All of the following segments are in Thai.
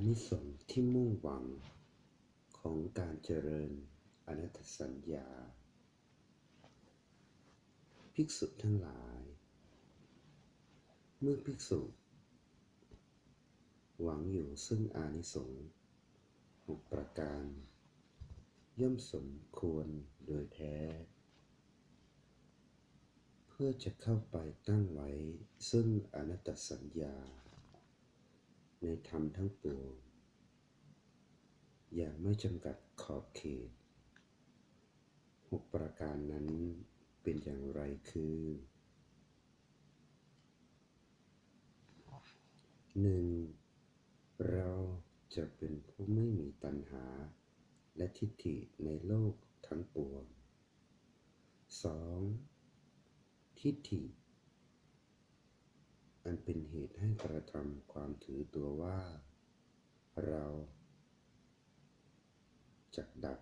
นิสงส์ที่มุ่งหวังของการเจริญอนัตตสัญญาภิกษุทั้งหลายเมื่อภิกษุหวังอยู่ซึ่งอานิสงส์6ประการย่อมสมควรโดยแท้เพื่อจะเข้าไปตั้งไว้ซึ่งอนัตตสัญญาในธรรมทั้งปวงอย่างไม่จำกัดขอบเขต6ประการนั้นเป็นอย่างไรคือ 1. เราจะเป็นผู้ไม่มีตัณหาและทิฏฐิในโลกทั้งปวง 2. ทิฏฐิอันเป็นเหตุให้กระทำความถือตัวว่าเราจักดับ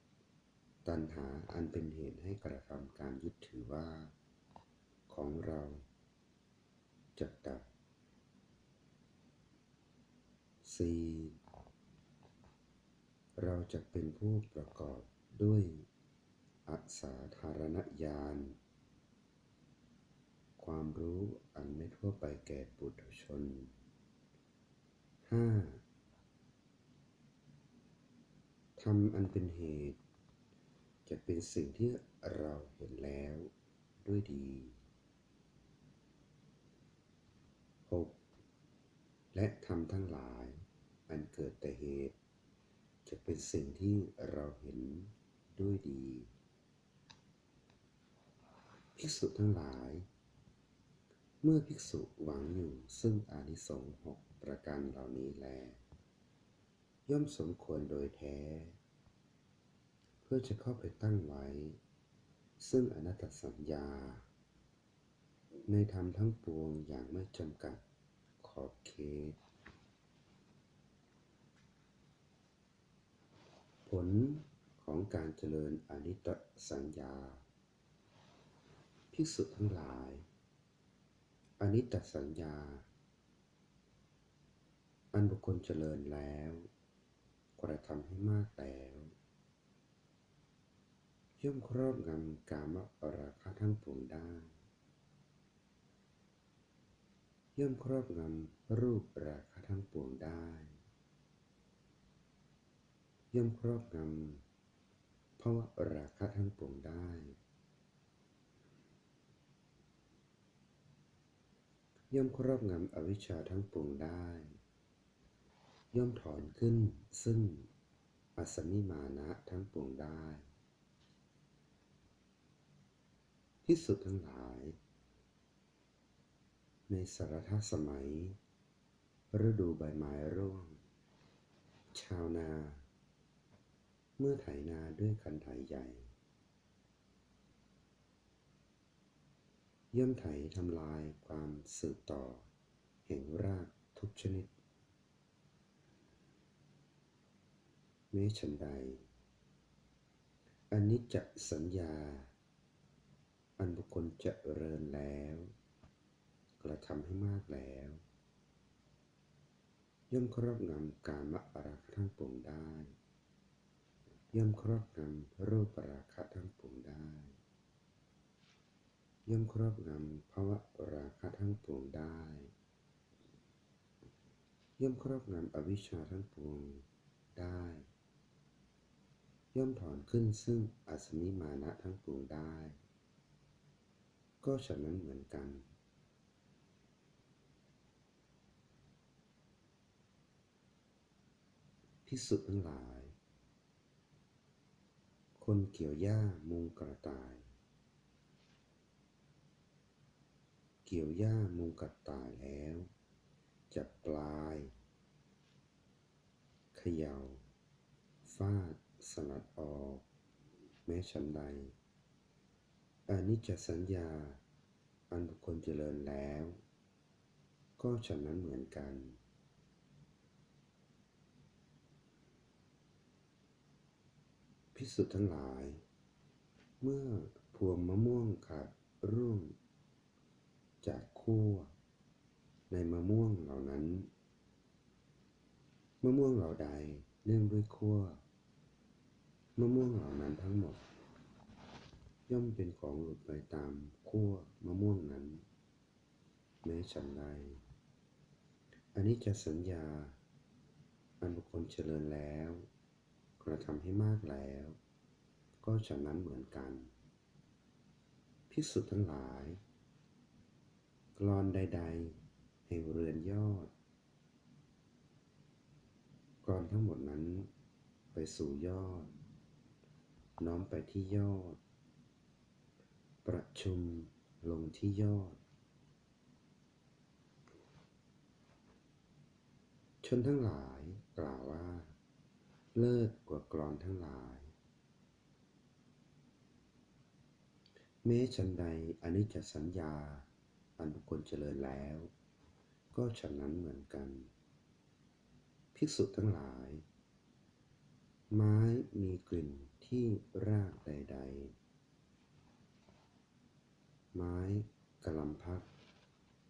3. ตัณหาอันเป็นเหตุให้กระทำการยึดถือว่าของเราจักดับ 4. เราจะเป็นผู้ประกอบด้วยอสาธารณญาณความรู้อันไม่ทั่วไปแก่ปุถุชน 5. ธรรมอันเป็นเหตุจะเป็นสิ่งที่เราเห็นแล้วด้วยดี 6. และธรรมทั้งหลายอันเกิดแต่เหตุจะเป็นสิ่งที่เราเห็นด้วยดีภิกษุทั้งหลายเมื่อภิกษุหวังอยู่ซึ่งอานิสงส์6ประการเหล่านี้แลย่อมสมควรโดยแท้เพื่อจะเข้าไปตั้งไว้ซึ่งอนัตตสัญญาในธรรมทั้งปวงอย่างไม่จำกัดขอบเขตผลของการเจริญอนิตตสัญญาภิกษุทั้งหลายอนิตตสัญญาอันบุคคลเจริญแล้วกระทำให้มากแล้วย่อมครอบงำกามราคะทั้งปวงได้ย่อมครอบงำรูปราคะทั้งปวงได้ย่อมครอบงำภวราคะทั้งปวงได้ย่อมครอบงำอวิชชาทั้งปวงได้ย่อมถอนขึ้นซึ่งอสมิมานะทั้งปวงได้ภิกษุทั้งหลายในสารทสมัยฤดูใบไม้ร่วงชาวนาเมื่อไถนาด้วยคันไถใหญ่ย่อมไถทำลายความสืบต่อแห่งรากทุกชนิดแม้ฉันใดอนิจจสัญญาอันบุคคลเจริญแล้วกระทำให้มากแล้วย่อมครอบงำกามราคะทั้งปวงได้ย่อมครอบงำรูปราคะทั้งปวงได้ย่อมครอบงำภวราคะทั้งปวงได้ย่อมครอบงำอวิชชาทั้งปวงได้ย่อมถอนขึ้นซึ่งอสมิมานะทั้งปวงได้ก็ฉะนั้นเหมือนกันภิกษุทั้งหลายคนเกี่ยวหญ้ามุงกระต่ายเกี่ยวหญ้ามุงกระต่ายแล้วจับปลายเขย่าฟาดสลัดออกแม้ฉันใดอนิจจสัญญาอันบุคคลเจริญแล้วก็ฉะนั้นเหมือนกันภิกษุทั้งหลายเมื่อพวงมะม่วงขาดร่วง จากขั้วในมะม่วงเหล่านั้นมะม่วงเหล่าใดเนื่องด้วยขั้วมะม่วงเหล่านั้นทั้งหมดย่อมเป็นของหลุดไปตามขั้วมะม่วงนั้นแม้ฉันใดอันนี้จะสัญญาอันบุคคลเจริญแล้วกระทำให้มากแล้วก็ฉะนั้นเหมือนกันภิกษุทั้งหลายกลอนใดๆแห่งเรือนยอดกลอนทั้งหมดนั้นไปสู่ยอดน้อมไปที่ยอดประชุมลงที่ยอดชนทั้งหลายกล่าวว่าเลิศกว่ากลอนทั้งหลายแม้ฉันใดอนิจจสัญญาอันบุคคลเจริญแล้วก็ฉะนั้นเหมือนกันภิกษุทั้งหลายไม้มีกลิ่นที่รากใดๆไม้กะลำพัก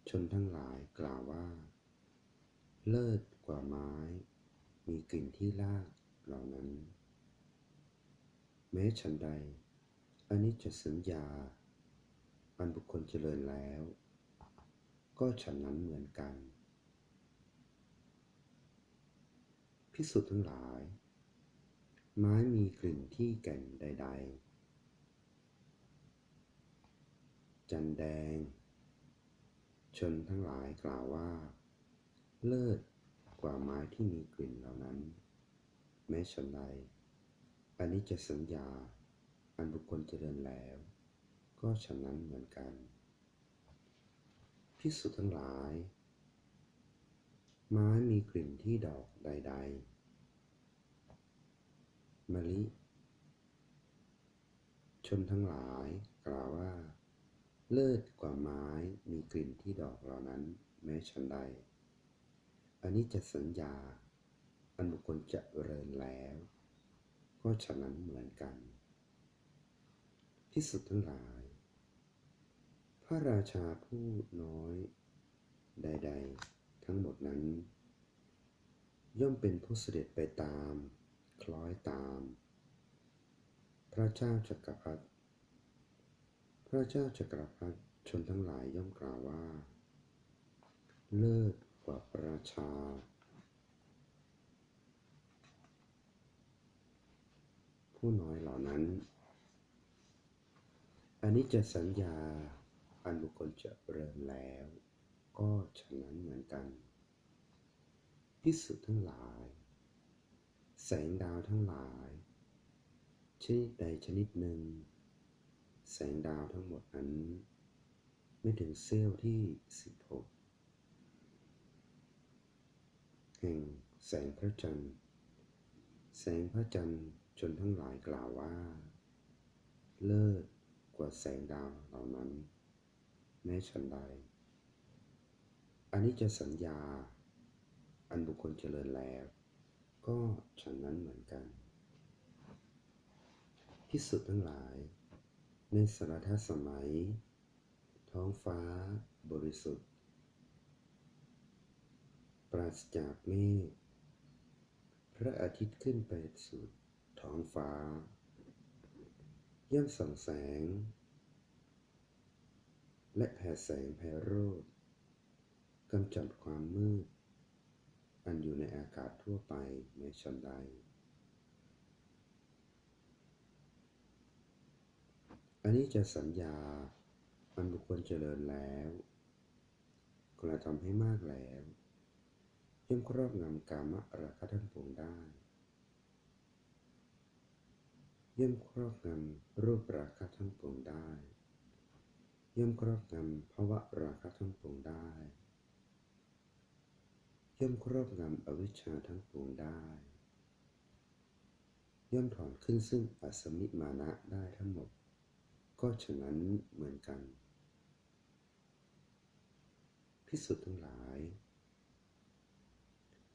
ชนทั้งหลายกล่าวว่าเลิศกว่าไม้มีกลิ่นที่รากเหล่านั้นแม้ฉันใดอนิจจสัญญาอันบุคคลเจริญแล้วก็ฉะนั้นเหมือนกันภิกษุทั้งหลายไม้มีกลิ่นที่แก่นใดๆจันแดงชนทั้งหลายกล่าวว่าเลิศกว่าไม้ที่มีกลิ่นเหล่านั้นแม้ฉันใดอนิจจสัญญาอันบุคคลเจริญแล้วก็ฉะนั้นเหมือนกันภิกษุทั้งหลายไม้มีกลิ่นที่ดอกใดๆมะลิชนทั้งหลายกล่าวว่าเลิศกว่าไม้มีกลิ่นที่ดอกเหล่านั้นแม้ฉันใดอันนี้จะสัญญาอันบุคคลเจริญแล้วก็ฉะนั้นเหมือนกันภิกษุทั้งหลายพระราชาผู้น้อยใดๆทั้งหมดนั้นย่อมเป็นผู้เสด็จไปตามคล้อยตามพระเจ้าจักรพรรดิชนทั้งหลายย่อมกล่าวว่าเลิศกว่าพระราชาผู้น้อยเหล่านั้นอันนี้จะสัญญาอันบุคคลเจริญแล้วก็ฉะนั้นเหมือนกันภิกษุทั้งหลายแสงดาวทั้งหลายชนิดใดชนิดหนึ่งแสงดาวทั้งหมดนั้นไม่ถึงเสี้ยวที่16แห่งแสงพระจันทร์ชนทั้งหลายกล่าวว่าเลิศกว่าแสงดาวเหล่านั้นแม้ฉันใดอันนี้จะสัญญาอันบุคคลเจริญแล้วก็ฉะนั้นเหมือนกันภิกษุทั้งหลายในสารทสมัยท้องฟ้าบริสุทธิ์ปราศจากเมฆพระอาทิตย์ขึ้นไปสู่ท้องฟ้าย่อมส่องแสงและแผ่แสงไพโรจน์กำจัดความมืดอันอยู่ในอากาศทั่วไปแม้ฉันใดอันนี้จะสัญญาอันบุคคลเจริญแล้วกระทำให้มากแล้วย่อมครอบงำกามราคะทั้งปวงได้ย่อมครอบงำรูปราคะทั้งปวงได้ย่อมครอบงำภวราคะทั้งปวงได้ย่อมครอบงำอวิชชาทั้งปวงได้ย่อมถอนขึ้นซึ่งอสมิมานะได้ทั้งหมดก็ฉะนั้นเหมือนกันภิกษุทั้งหลาย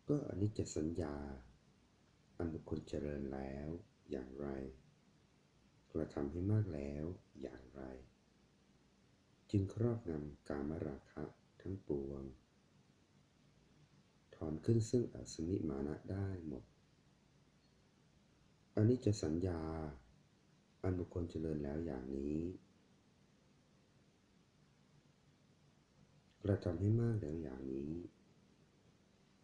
ก็อนิจจสัญญาอันบุคคลเจริญแล้วอย่างไรกระทำให้มากแล้วอย่างไร จึงครอบงำกามราคะทั้งปวงถอนขึ้นซึ่งอสมิมานะได้หมดอนิจจสัญญาอันบุคคลเจริญแล้วอย่างนี้กระทำให้มากแล้วอย่างนี้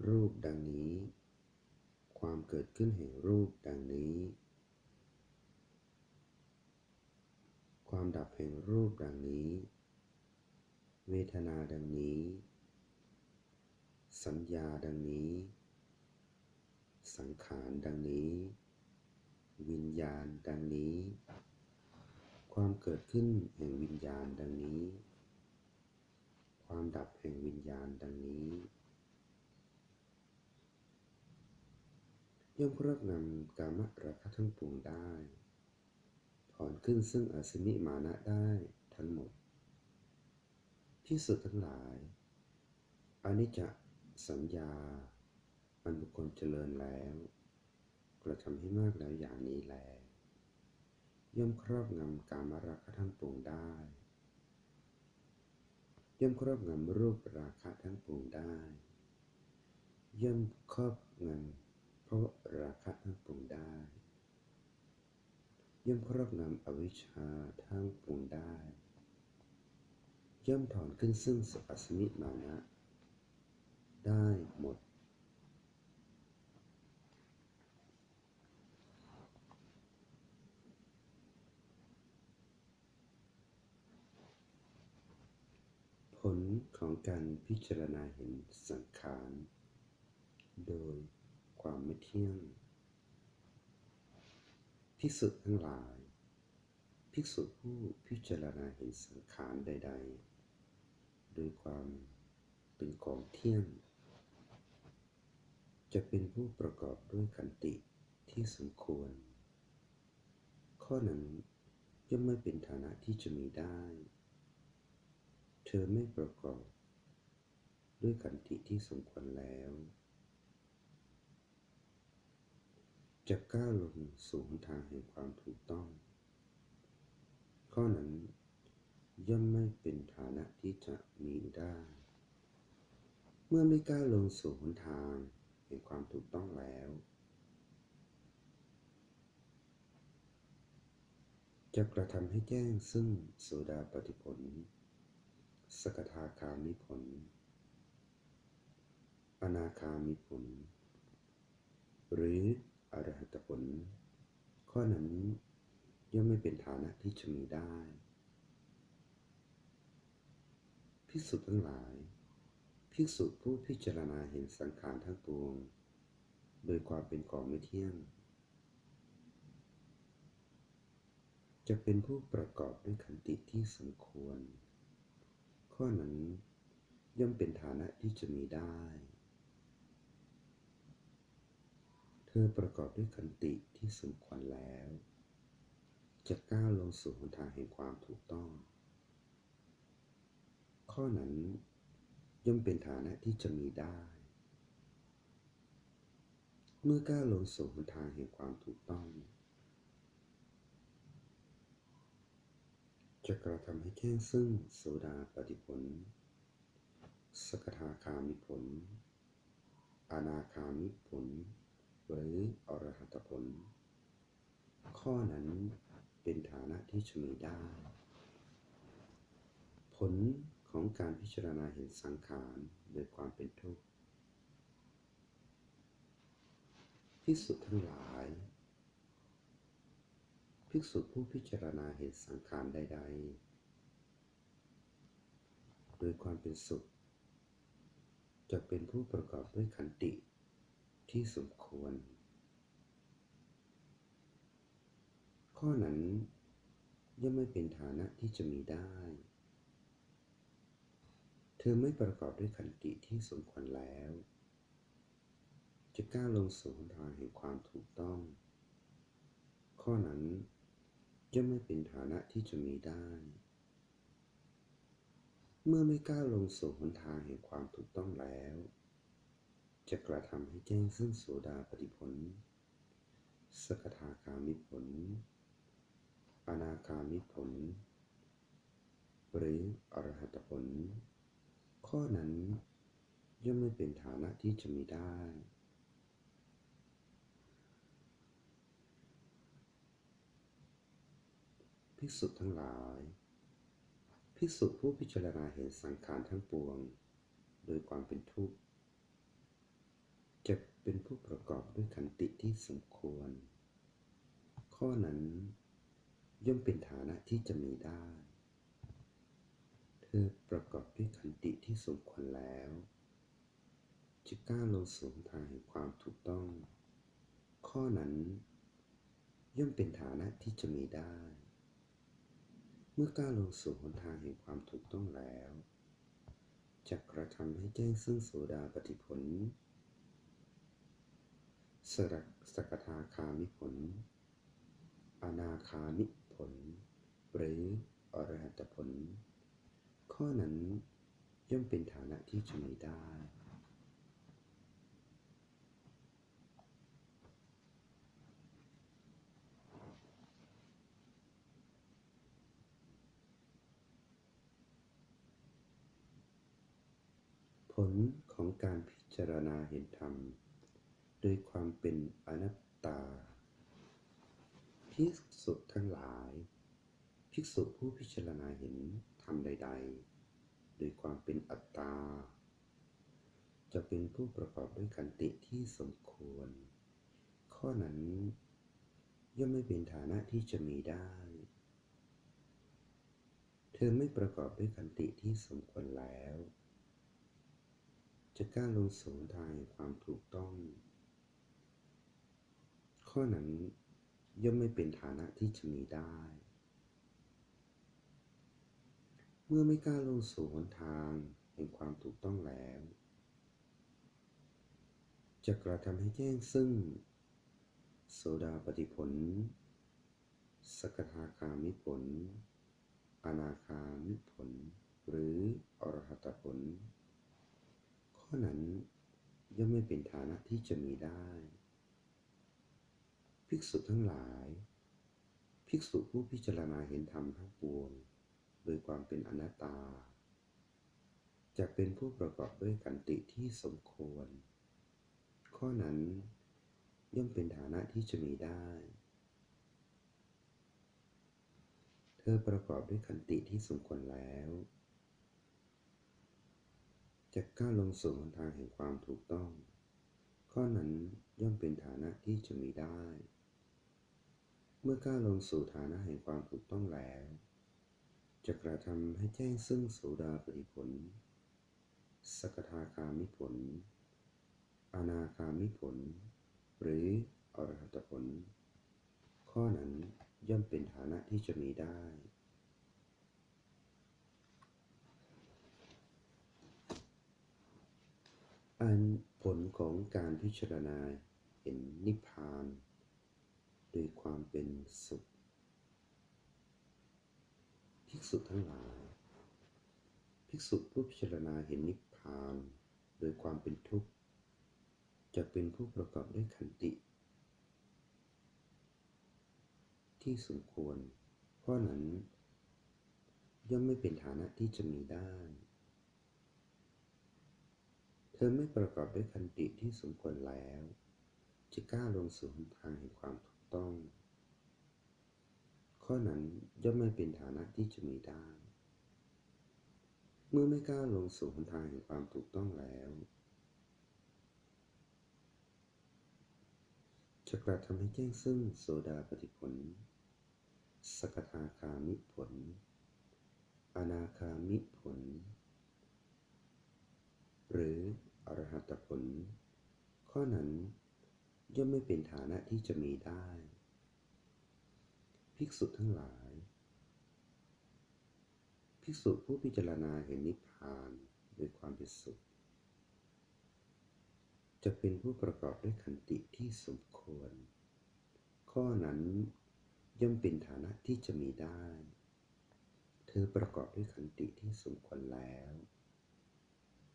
รูปดังนี้ความเกิดขึ้นแห่งรูปดังนี้ความดับแห่งรูปดังนี้เวทนาดังนี้สัญญาดังนี้สังขารดังนี้วิญญาณดังนี้ความเกิดขึ้นแห่งวิญญาณดังนี้ความดับแห่งวิญญาณดังนี้ย่อมครอบงำกามราคะทั้งปวงได้ถอนขึ้นซึ่งอสมิมานะได้ทั้งหมดภิกษุทั้งหลายอนิจจสัญญาอันบุคคลเจริญแล้วกระทำให้มากแล้วอย่างนี้แลย่อมครอบงำกามราคะทั้งปวงได้ย่อมครอบงำรูปราคะทั้งปวงได้ย่อมครอบงำภวราคะทั้งปวงได้ย่อมครอบงำอวิชชาทั้งปวงได้ย่อมถอนขึ้นซึ่งอสมิมานะได้หมดผลของการพิจารณาเห็นสังขารโดยความไม่เที่ยงภิกษุทั้งหลายภิกษุผู้พิจารณาเห็นสังขารใดๆโดยความเป็นของเที่ยงจะเป็นผู้ประกอบด้วยขันติที่สมควรข้อนั้นย่อมไม่เป็นฐานะที่จะมีได้เธอไม่ประกอบด้วยขันติที่สมควรแล้วจะก้าวลงสู่หนทางแห่งความถูกต้องข้อนั้นย่อมไม่เป็นฐานะที่จะมีได้เมื่อไม่ก้าวลงสู่หนทางแห่งความถูกต้องแล้วจะกระทำให้แจ้งซึ่งโสดาปัตติผลสกทาคามิผลอนาคามิผลหรืออรหัตผลข้อนั้นย่อมไม่เป็นฐานะที่จะมีได้ภิกษุทั้งหลายภิกษุผู้พิจารณาเห็นสังขารทั้งปวงโดยความเป็นของไม่เที่ยงจะเป็นผู้ประกอบด้วยขันติที่สมควรข้อนั้นย่อมเป็นฐานะที่จะมีได้เธอประกอบด้วยขันติที่สมควรแล้วจะก้าวลงสู่หนทางแห่งความถูกต้องข้อนั้นย่อมเป็นฐานะที่จะมีได้เมื่อก้าวลงสู่หนทางแห่งความถูกต้องจะกระทำให้แจ้งซึ่งโสดาปัตติผลสกทาคามิผลอนาคามิผลหรืออรหัตผลข้อนั้นเป็นฐานะที่จะมีได้ผลของการพิจารณาเห็นสังขารโดยความเป็นทุกข์ภิกษุทั้งหลายภิกษุผู้พิจารณาเห็นสังขารใดๆโดยความเป็นสุขจะเป็นผู้ประกอบด้วยขันติที่สมควรข้อนั้นย่อมไม่เป็นฐานะที่จะมีได้เธอไม่ประกอบด้วยขันติที่สมควรแล้วจะก้าวลงสู่หนทางแห่งความถูกต้องข้อนั้นย่อมไม่เป็นฐานะที่จะมีได้เมื่อไม่ก้าวลงสู่หนทางแห่งความถูกต้องแล้วจะกระทำให้แจ้งซึ่งโสดาปัตติผลสกทาคามิผลอนาคามิผล หรืออรหัตผลข้อนั้นย่อมไม่เป็นฐานะที่จะมีได้ภิกษุทั้งหลายภิกษุผู้พิจารณาเห็นสังขารทั้งปวงโดยความเป็นทุกข์จะเป็นผู้ประกอบด้วยขันติที่สมควรข้อนั้นย่อมเป็นฐานะที่จะมีได้เธอประกอบด้วยขันติที่สมควรแล้วจะก้าวลงสู่ทางแห่งความถูกต้องข้อนั้นย่อมเป็นฐานะที่จะมีได้เมื่อก้าวลงสู่หนทางแห่งความถูกต้องแล้วจะกระทำให้แจ้งซึ่งโสดาปัตติผลสกทาคามิผลอนาคามิผลหรืออรหัตผลข้อนั้นย่อมเป็นฐานะที่จะมีได้ผลของการพิจารณาเห็นธรรมโดยความเป็นอนัตตาภิกษุทั้งหลายภิกษุผู้พิจารณาเห็นธรรมใดๆโดยความเป็นอัตตาจะเป็นผู้ประกอบด้วยขันติที่สมควรข้อนั้นย่อมไม่เป็นฐานะที่จะมีได้เธอไม่ประกอบด้วยขันติที่สมควรแล้วจะก้าวลงสู่ทางความถูกต้องข้อนั้นย่อมไม่เป็นฐานะที่จะมีได้เมื่อไม่ก้าวลงสู่หนทางแห่งความถูกต้องแล้วจะกระทำให้แจ้งซึ่งโสดาปัตติผลสกทาคามิผลอนาคามิผลหรืออรหัตผลข้อนั้นย่อมไม่เป็นฐานะที่จะมีได้ภิกษุทั้งหลายภิกษุผู้พิจารณาเห็นธรรมทั้งปวงโดยความเป็นอนัตตาจะเป็นผู้ประกอบด้วยขันติที่สมควรข้อนั้นย่อมเป็นฐานะที่จะมีได้เธอประกอบด้วยขันติที่สมควรแล้วจะก้าวลงสู่หนทางแห่งความถูกต้องข้อนั้นย่อมเป็นฐานะที่จะมีได้เมื่อก้าวลงสู่ฐานะแห่งความถูกต้องแล้วจะกระทำให้แจ้งซึ่งโสดาปัตติผลสกทาคามิผลอนาคามิผลหรืออรหัตผลข้อนั้นย่อมเป็นฐานะที่จะมีได้อันผลของการพิจารณาเห็นนิพพานโดยความเป็นสุขภิกษุทั้งหลายภิกษุผู้พิจารณาเห็นนิพพานโดยความเป็นทุกข์จะเป็นผู้ประกอบด้วยขันติที่สมควรข้อนั้นย่อมไม่เป็นฐานะที่จะมีได้เธอไม่ประกอบด้วยขันติที่สมควรแล้วจะก้าวลงสู่หนทางแห่งความถูกต้องข้อนั้นย่อมไม่เป็นฐานะที่จะมีได้เมื่อไม่ก้าวลงสู่หนทางแห่งความถูกต้องแล้วจะกระทำให้แจ้งซึ่งโสดาปัตติผลสกทาคามิผลอนาคามิผลหรืออรหัตผลข้อนั้นย่อมไม่เป็นฐานะที่จะมีได้ภิกษุทั้งหลายภิกษุผู้พิจารณาเห็นนิพพานโดยความเป็นสุขจะเป็นผู้ประกอบด้วยขันติที่สมควรข้อนั้นย่อมเป็นฐานะที่จะมีได้เธอประกอบด้วยขันติที่สมควรแล้ว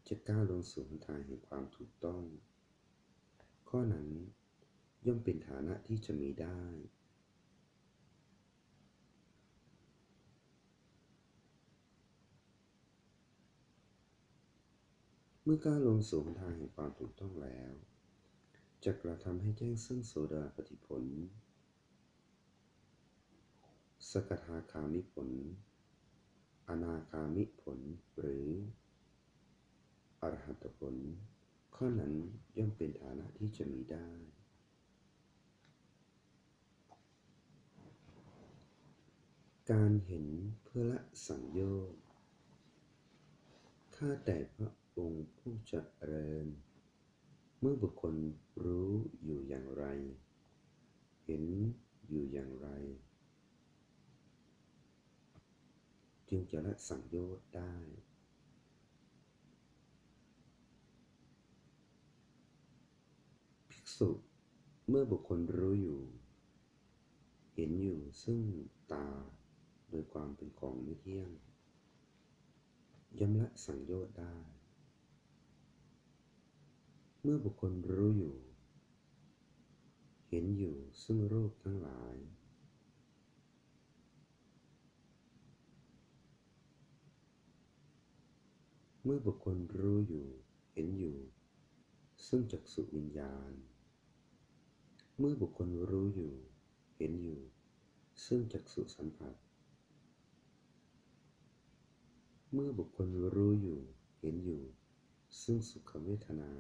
จะก้าวลงสู่หนทางแห่งความถูกต้องข้อนั้นย่อมเป็นฐานะที่จะมีได้ เมื่อก้าวลงสู่ทางแห่งความถูกต้องแล้วจะกระทำให้แจ้งซึ่งโสดาปัตติผลสกทาคามิผลอนาคามิผลหรืออรหัตผลข้อนั้นย่อมเป็นฐานะที่จะมีได้การเห็นเพื่อละสังโยชน์ข้าแต่พระองค์ผู้เจริญเมื่อบุคคลรู้อยู่อย่างไรเห็นอยู่อย่างไรจึงจะละสังโยชน์ได้ภิกษุเมื่อบุคคลรู้อยู่เห็นอยู่ซึ่งตาโดยความเป็นของไม่เที่ยงย่อมละสังโยชน์ได้เมื่อบุคคลรู้อยู่เห็นอยู่ซึ่งรูปทั้งหลายเมื่อบุคคลรู้อยู่เห็นอยู่ซึ่งจักษุวิญญาณเมื่อบุคคลรู้อยู่เห็นอยู่ซึ่งจักษุสัมผัสเมื่อบุคคลรู้อยู่เห็นอยู่ซึ่งสุขเวทนา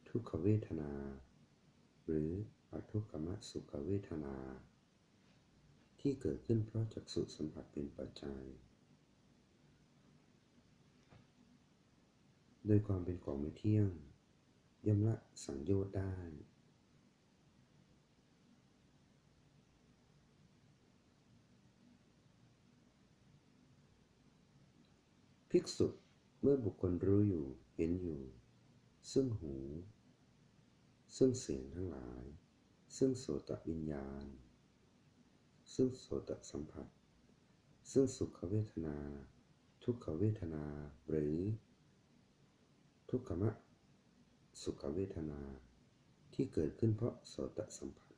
ทุกขเวทนาหรืออทุกขมสุขเวทนาที่เกิดขึ้นเพราะจักษุสัมผัสเป็นปัจจัยโดยความเป็นของไม่เที่ยงย่อมละสังโยชน์ได้ภิกษุเมื่อบุคคลรู้อยู่เห็นอยู่ซึ่งหูซึ่งเสียงทั้งหลายซึ่งโสตวิญญาณซึ่งโสตสัมผัสซึ่งสุขเวทนาทุกขเวทนาหรือทุกขมสุขเวทนาที่เกิดขึ้นเพราะโสตสัมผัส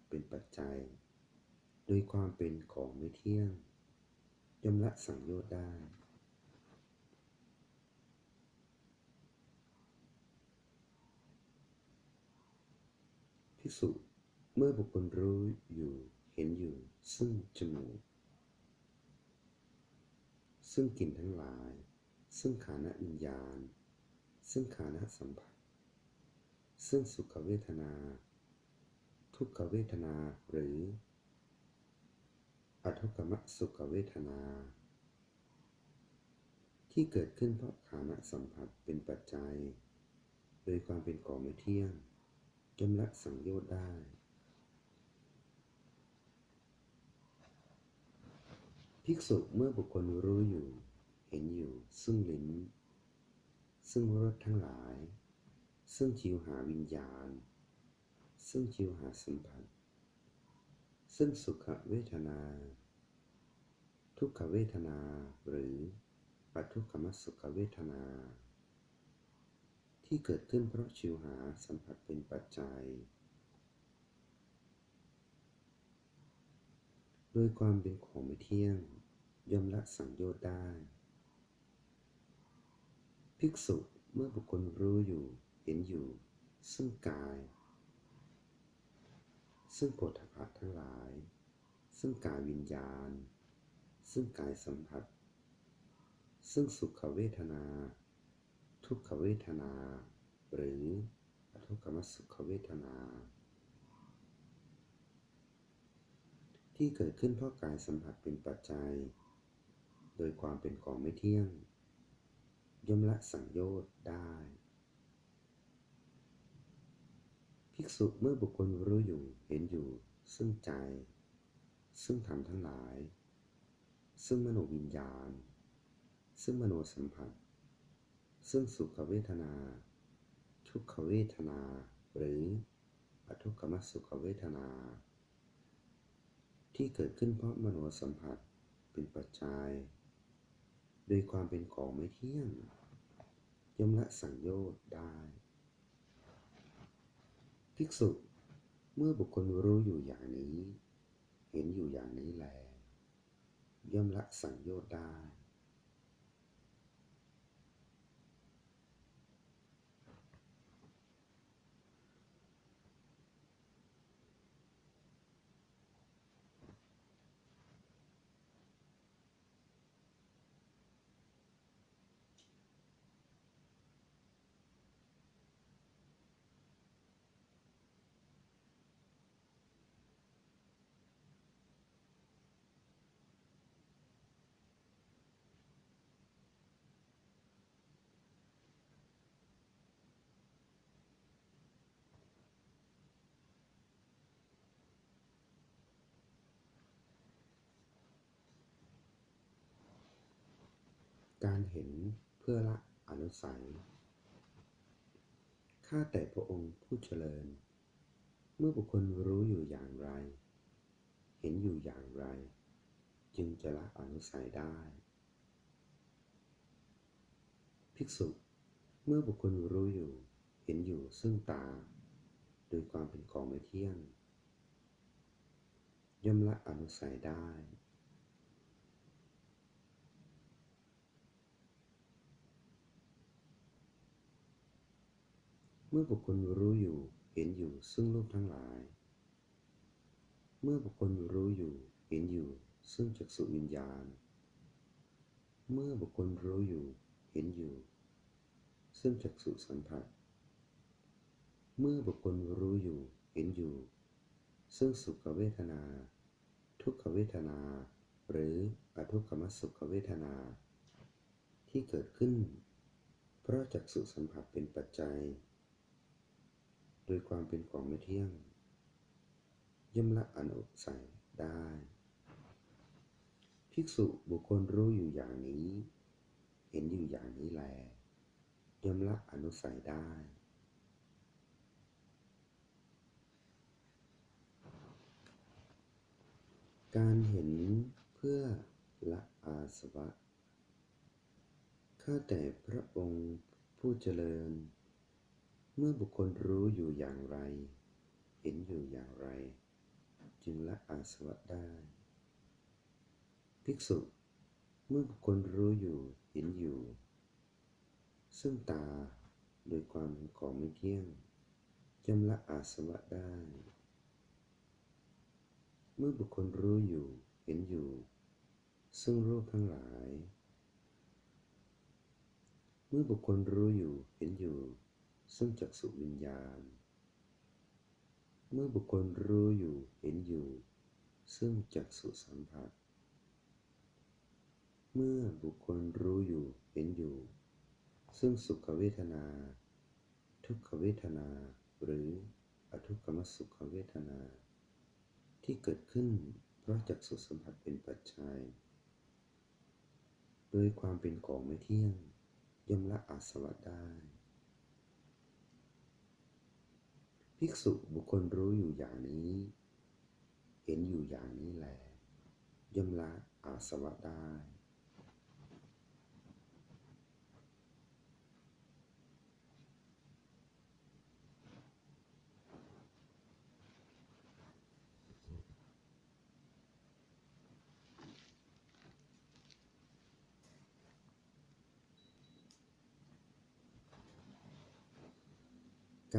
เป็นปัจจัยโดยความเป็นของไม่เที่ยงย่อมละสังโยชน์ได้ภิกษุเมื่อบุคคลรู้อยู่เห็นอยู่ซึ่งจมูกซึ่งกลิ่นทั้งหลายซึ่งฆานวิญญาณซึ่งฆานสัมผัสซึ่งสุขเวทนาทุกขเวทนาหรืออทุกขมสุขเวทนาที่เกิดขึ้นเพราะฆานสัมผัสเป็นปัจจัยโดยความเป็นของไม่เที่ยงย่อมละสังโยชน์ได้ภิกษุเมื่อบุคคลรู้อยู่เห็นอยู่ซึ่งลิ้นซึ่งรสทั้งหลายซึ่งชิวหาวิญญาณซึ่งชิวหาสัมผัสซึ่งสุขเวทนาทุกขเวทนาหรืออทุกขมสุขเวทนาที่เกิดขึ้นเพราะชิวหาสัมผัสเป็นปัจจัยโดยความเป็นของไม่เที่ยงย่อมละสังโยชน์ได้ภิกษุเมื่อบุคคลรู้อยู่เห็นอยู่ซึ่งกายซึ่งโผฏฐัพพะทั้งหลายซึ่งกายวิญญาณซึ่งกายสัมผัสซึ่งสุขเวทนาทุกขเวทนาหรืออทุกขมสุขเวทนาที่เกิดขึ้นเพราะกายสัมผัสเป็นปัจจัยโดยความเป็นของไม่เที่ยงย่อมละสังโยชน์ได้ภิกษุเมื่อบุคคลรู้อยู่เห็นอยู่ซึ่งใจซึ่งธรรมทั้งหลายซึ่งมโนวิญญาณซึ่งมโนสัมผัสซึ่งสุขเวทนาทุกขเวทนาหรืออทุกขมสุขเวทนาที่เกิดขึ้นเพราะมโนสัมผัสเป็นปัจจัยโดยความเป็นของไม่เที่ยงย่อมละสังโยชน์ได้ภิกษุเมื่อบุคคลรู้อยู่อย่างนี้เห็นอยู่อย่างนี้แลย่อมละสังโยชน์ได้ การเห็นเพื่อละอนุสัยข้าแต่พระองค์ผู้เจริญเมื่อบุคคลรู้อยู่อย่างไรเห็นอยู่อย่างไรจึงจะละอนุสัยได้ภิกษุเมื่อบุคคลรู้อยู่เห็นอยู่ซึ่งตาโดยความเป็นของไม่เที่ยงย่อมละอนุสัยได้เมื่อบุคคลรู้อยู่เห็นอยู่ซึ่งรูปทั้งหลายเมื่อบุคคลรู้อยู่เห็นอยู่ซึ่งจักษุวิญญาณเมื่อบุคคลรู้อยู่เห็นอยู่ซึ่งจักษุสัมผัสเมื่อบุคคลรู้อยู่เห็นอยู่ซึ่งสุขเวทนาทุกขเวทนาหรืออทุกขมสุขเวทนาที่เกิดขึ้นเพราะจักษุสัมผัสเป็นปัจจัยโดยความเป็นของไม่เที่ยงย่อมละอนุสัยได้ภิกษุบุคคลรู้อยู่อย่างนี้เห็นอยู่อย่างนี้แลย่อมละอนุสัยได้การเห็นเพื่อละอาสวะข้าแต่พระองค์ผู้เจริญเมื่อบุคคลรู้อยู่อย่างไรเห็นอยู่อย่างไรจึงละอาสวะได้ภิกษุเมื่อบุคคลรู้อยู่เห็นอยู่ซึ่งตาโดยความเป็นของไม่เที่ยงย่อมละอาสวะได้เมื่อบุคคลรู้อยู่เห็นอยู่ซึ่งรูปทั้งหลายเมื่อบุคคลรู้อยู่เห็นอยู่ซึ่งจักษุวิญญาณเมื่อบุคคลรู้อยู่เห็นอยู่ซึ่งจักษุสัมผัสเมื่อบุคคลรู้อยู่เห็นอยู่ซึ่งสุขเวทนาทุกขเวทนาหรืออทุกขมสุขเวทนาที่เกิดขึ้นเพราะจักษุสัมผัสเป็นปัจจัยโดยความเป็นของไม่เที่ยงย่อมละอาสวะได้ภิกษุบุคคลรู้อยู่อย่างนี้เห็นอยู่อย่างนี้แลย่อมละอาสวะได้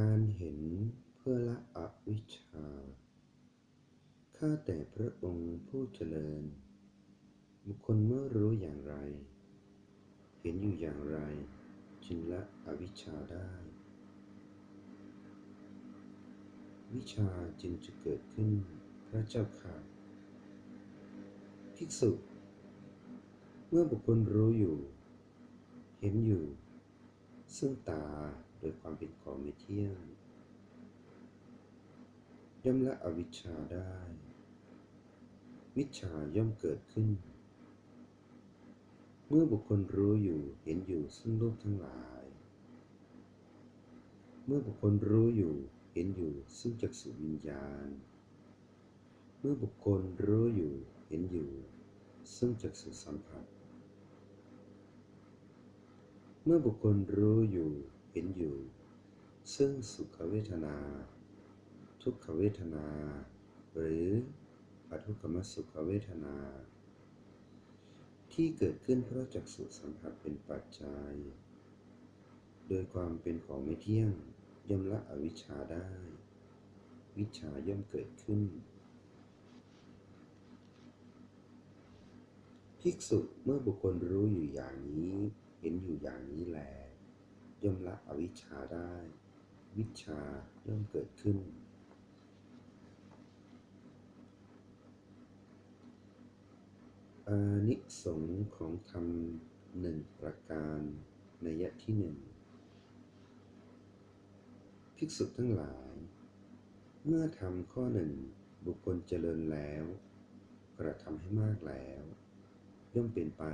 การเห็นเพื่อละอวิชชาข้าแต่พระองค์ผู้เจริญบุคคลเมื่อรู้อย่างไรเห็นอยู่อย่างไรจึงละอวิชชาได้วิชชาจึงจะเกิดขึ้นพระเจ้าค่ะภิกษุเมื่อบุคคลรู้อยู่เห็นอยู่ซึ่งตาโดยความเป็นของไม่เที่ยงย่อมละอวิชชาได้วิชชาย่อมเกิดขึ้นเมื่อบุคคลรู้อยู่เห็นอยู่ซึ่งรูปทั้งหลายเมื่อบุคคลรู้อยู่เห็นอยู่ซึ่งจักษุวิญญาณเมื่อบุคคลรู้อยู่เห็นอยู่ซึ่งจักษุสัมผัสเมื่อบุคคลรู้อยู่เห็นอยู่ซึ่งสุขเวทนาทุกขเวทนาหรืออทุกขมสุขเวทนาที่เกิดขึ้นเพราะจักษุสัมผัสเป็นปัจจัยโดยความเป็นของไม่เที่ยงย่อมละอวิชชาได้วิชชาย่อมเกิดขึ้นภิกษุเมื่อบุคคลรู้อยู่อย่างนี้เห็นอยู่อย่างนี้แลย่อมละอวิชชาได้วิชชาย่อมเกิดขึ้นอานิสงส์ของธรรมหนึ่งประการนัยยะที่หนึ่งภิกษุทั้งหลายเมื่อทำข้อหนึ่งบุคคลเจริญแล้วกระทำให้มากแล้วย่อมเป็นไป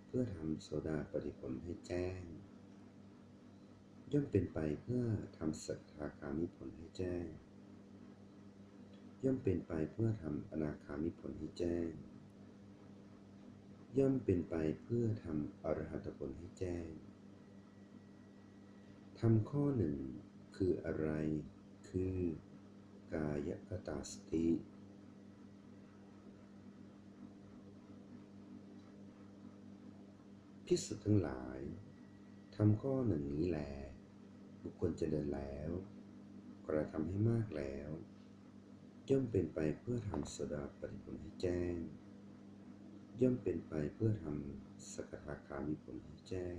เพื่อ พื่อทำโสดาปัตติผลให้แจ้งย่อมเป็นไปเพื่อทำสกทาคามิผลให้แจ้งย่อมเป็นไปเพื่อทำอนาคามิผลให้แจ้งย่อมเป็นไปเพื่อทำอรหัตผลให้แจ้งธรรมข้อหนึ่งคืออะไรคือกายคตาสติภิกษุทั้งหลายธรรมข้อหนึ่งนี้แลบุคคลเจริญแล้วกระทำให้มากแล้วย่อมเป็นไปเพื่อทำโสดาปัตติผลให้แจ้งย่อมเป็นไปเพื่อทำสกทาคามิผลให้แจ้ง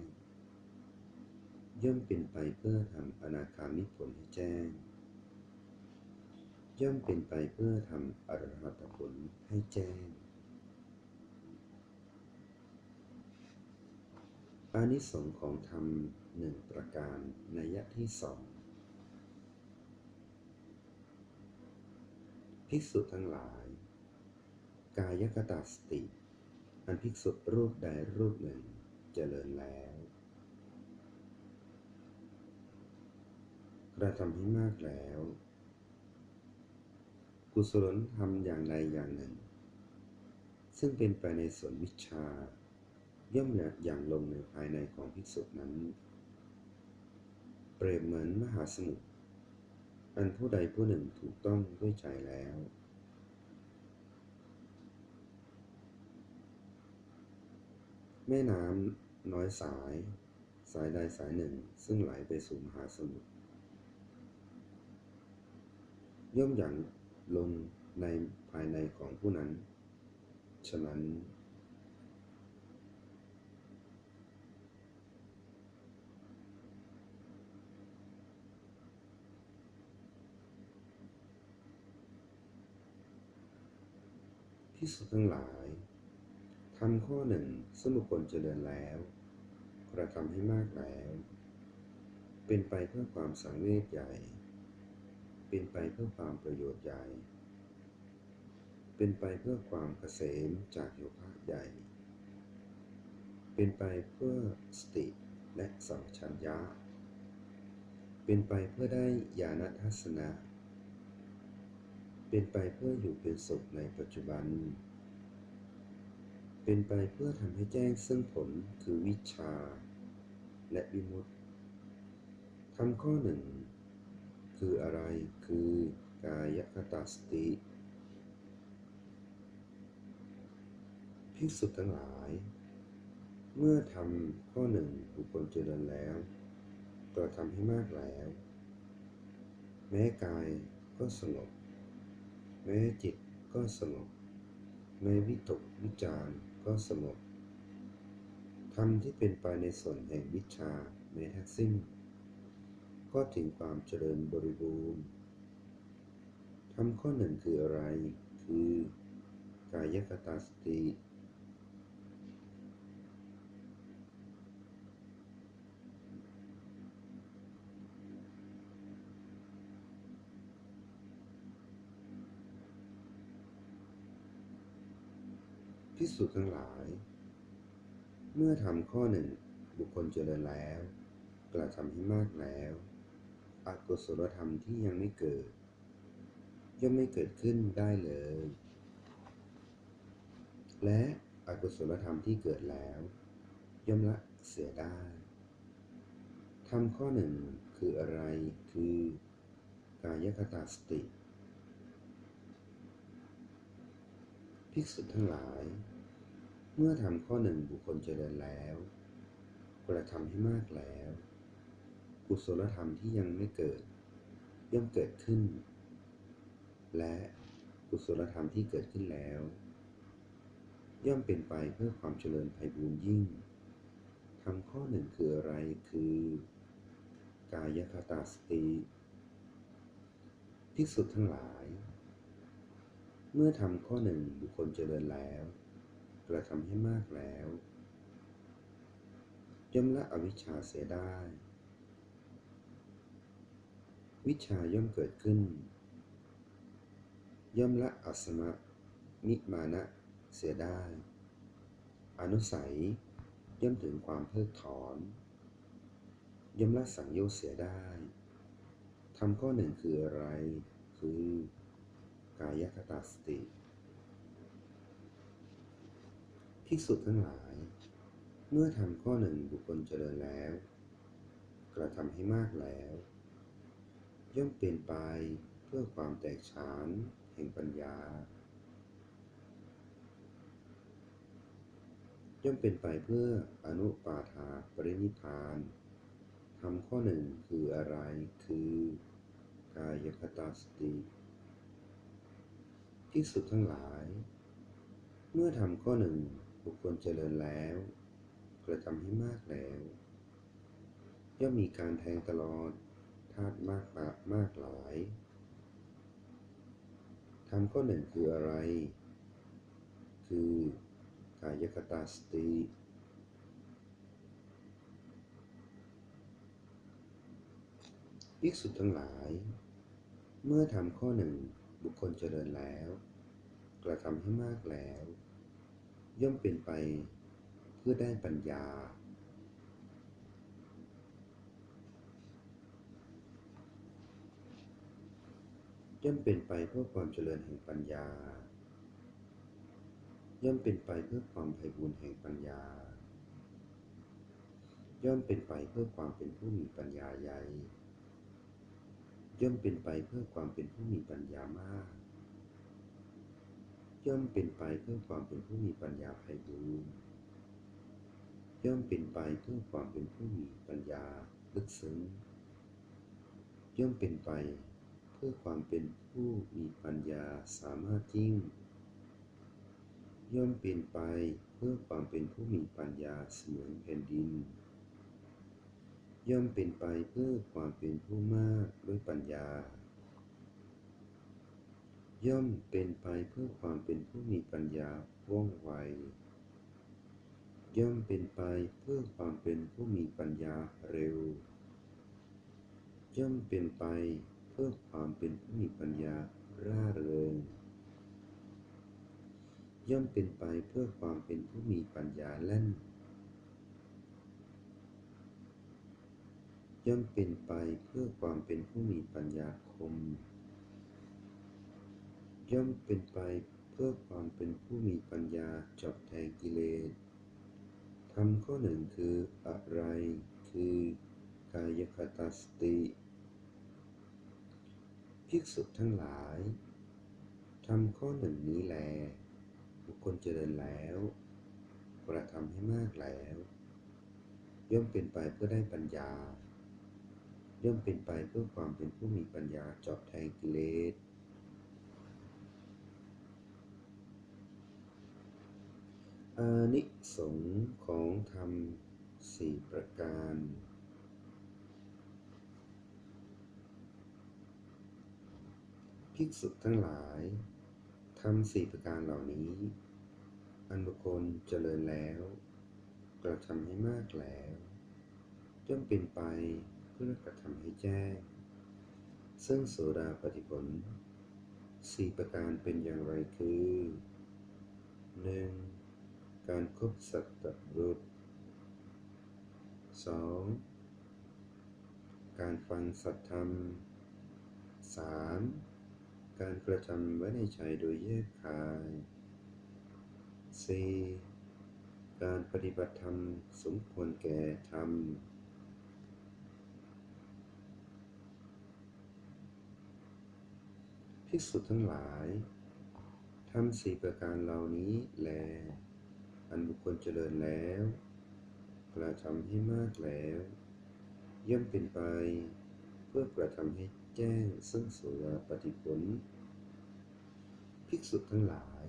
ย่อมเป็นไปเพื่อทำอนาคามิผลให้แจ้งย่อมเป็นไปเพื่อทำอรหัตผลให้แจ้งอานิสงส์ของธรรมหนึ่งประการนัยยะที่สองภิกษุทั้งหลายกายคตาสติอันภิกษุรูปใดรูปหนึ่งเจริญแล้วกระทำให้มากแล้วกุศลธรรมอย่างใดอย่างหนึ่งซึ่งเป็นไปในส่วนวิชาย่อมอย่างลงในภายในของภิกษุนั้นเปรียบเหมือนมหาสมุทรอันผู้ใดผู้หนึ่งถูกต้องด้วยใจแล้วแม่น้ำน้อยสายใดสายหนึ่งซึ่งไหลไปสู่มหาสมุทรย่อมอย่างลงในภายในของผู้นั้นฉะนั้นภิกษุทั้งหลายทำข้อหนึ่งซึ่งบุคคลเจริญแล้วกระทำให้มากแล้วเป็นไปเพื่อความสังเวชใหญ่เป็นไปเพื่อความประโยชน์ใหญ่เป็นไปเพื่อความเกษมจากโยคะใหญ่เป็นไปเพื่อสติและสัมปชัญญะเป็นไปเพื่อได้ญาณทัศนะเป็นไปเพื่ออยู่เป็นสุขในปัจจุบันเป็นไปเพื่อทำให้แจ้งซึ่งผลคือวิชชาและวิมุตติธรรมข้อหนึ่งคืออะไรคือกายคตาสติภิกษุทั้งหลายเมื่อทำข้อหนึ่งบุคคลเจริญแล้วกระทำให้มากแล้วแม้กายก็สงบแม้จิตก็สงบแม้วิตกวิจารก็สงบธรรมที่เป็นไปในส่วนแห่งวิชชาแม้ทั้งสิ้นก็ถึงความเจริญบริบูรณ์ธรรมข้อหนึ่งคืออะไรคือกายคตาสติภิกษุทั้งหลายเมื่อทำข้อหนึ่งบุคคลเจริญแล้วกระทำให้มากแล้วอกุศลธรรมที่ยังไม่เกิดย่อมไม่เกิดขึ้นได้เลยและอกุศลธรรมที่เกิดแล้วย่อมละเสียได้ธรรมข้อหนึ่งคืออะไรคือกายคตาสติภิกษุทั้งหลายเมื่อทำข้อหนึ่งบุคคลเจริญแล้วกระทำให้มากแล้วกุศลธรรมที่ยังไม่เกิดย่อมเกิดขึ้นและกุศลธรรมที่เกิดขึ้นแล้วย่อมเป็นไปเพื่อความเจริญไพบูลย์ยิ่งทำข้อหนึ่งคืออะไรคือกายคตาสติภิกษุทั้งหลายเมื่อทำข้อหนึ่งบุคคลเจริญแล้วกระทำให้มากแล้วย่อมละอวิชชาเสียได้วิชชาย่อมเกิดขึ้นย่อมละอัสมะนิมานะเสียได้อนุสัย ย่อมถึงความเพิกถอนย่อมละสังโยชน์เสียได้ทำข้อหนึ่งคืออะไรคือกายคตาสติภิกษุทั้งหลายเมื่อทำข้อหนึ่งบุคคลเจริญแล้วกระทำให้มากแล้วย่อมเป็นไปเพื่อความแตกฉานแห่งปัญญาย่อมเป็นไปเพื่ออนุปาทาปรินิพพานทำข้อหนึ่งคืออะไรคือกายคตาสติภิกษุทั้งหลายเมื่อทำข้อหนึ่งบุคคลเจริญแล้วกระทำให้มากแล้วย่อมมีการแทงตลอดธาตุมากหลายทำข้อหนึ่งคืออะไรคือกายคตาสติภิกษุทั้งหลายเมื่อทำข้อหนึ่งบุคคลเจริญแล้วกระทำให้มากแล้วย่อมเป็นไปเพื่อได้ปัญญาย่อมเป็นไปเพื่อความเจริญแห่งปัญญาย่อมเป็นไปเพื่อความไพบูลย์แห่งปัญญาย่อมเป็นไปเพื่อความเป็นผู้มีปัญญาใหญ่ย่อมเป็นไปเพื่อความเป็นผู้มีปัญญามากย่อมเป็นไปเพื่อความเป็นผู้มีปัญญาไพบูลย์ย่อมเป็นไปเพื่อความเป็นผู้มีปัญญาลึกซึ้งย่อมเป็นไปเพื่อความเป็นผู้มีปัญญาสามารถยิ่งย่อมเป็นไปเพื่อความเป็นผู้มีปัญญาเสมือนแผ่นดินย่อมเป็นไปเพื่อความเป็นผู้มากด้วยปัญญาย่อมเป็นไปเพื่อความเป็นผู้มีปัญญาว่องไวย่อมเป็นไปเพื่อความเป็นผู้มีปัญญาเร็วย่อมเป็นไปเพื่อความเป็นผู้มีปัญญาร่าเริงย่อมเป็นไปเพื่อความเป็นผู้มีปัญญาแล่นย่อมเป็นไปเพื่อความเป็นผู้มีปัญญาคมย่อมเป็นไปเพื่อความเป็นผู้มีปัญญาเจาะแทงกิเลสทำข้อหนึ่งคืออะไรคือกายคตาสติภิกษุทั้งหลายทำข้อหนึ่งนี้แลบุคคลเจริญแล้วกระทำให้มากแล้วย่อมเป็นไปเพื่อได้ปัญญาย่อมเป็นไปเพื่อความเป็นผู้มีปัญญาเจาะแทงกิเลสอานิสงส์ของธรรม4ประการภิกษุทั้งหลายธรรม4ประการเหล่านี้อันบุคคลเจริญแล้วกระทำให้มากแล้วย่อมเป็นไปเพื่อกระทำให้แจ้งซึ่งโสดาปัตติผล4ประการเป็นอย่างไรคือ 1. การคบสัตตบุรุษ 2. การฟังสัตธรรม 3. การกระทำไว้ในใจโดยแยกคาย 4. การปฏิบัติธรรมสมควรแก่ธรรมภิกษุทั้งหลายธรรม4ประการเหล่านี้แลอันบุคคลเจริญแล้วกระทำให้มากแล้วย่อมเป็นไปเพื่อกระทำให้แจ้งซึ่งโสดาปัตติผลภิกษุทั้งหลาย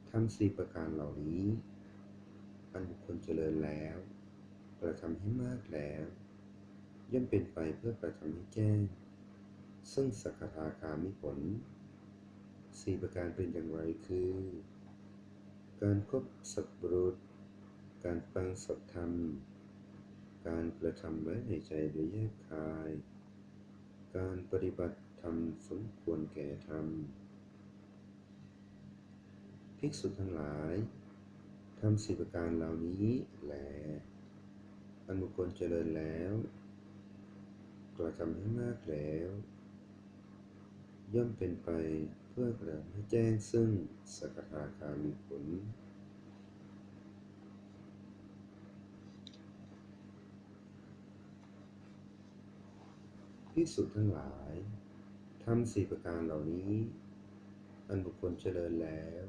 ธรรม4ประการเหล่านี้อันบุคคลเจริญแล้วกระทำให้มากแล้วย่อมเป็นไปเพื่อกระทำให้แจ้งซึ่งสักทาคามิผล4ประการเป็นอย่างไรคือการคบสัตบุรุษการฟังสัตธรรมการกระทำไว้ในใจโดยแยกคายการปฏิบัติธรรมสมควรแก่ธรรมภิกษุทั้งหลาย ทำ4ประการเหล่านี้แลอันบุคคลเจริญแล้วกระทำให้มากแล้วย่อมเป็นไปเพื่อกระทำให้แจ้งซึ่งสกทาคามีผลภิกษุทั้งหลายทำ4ประการเหล่านี้อันบุคคลเจริญแล้ว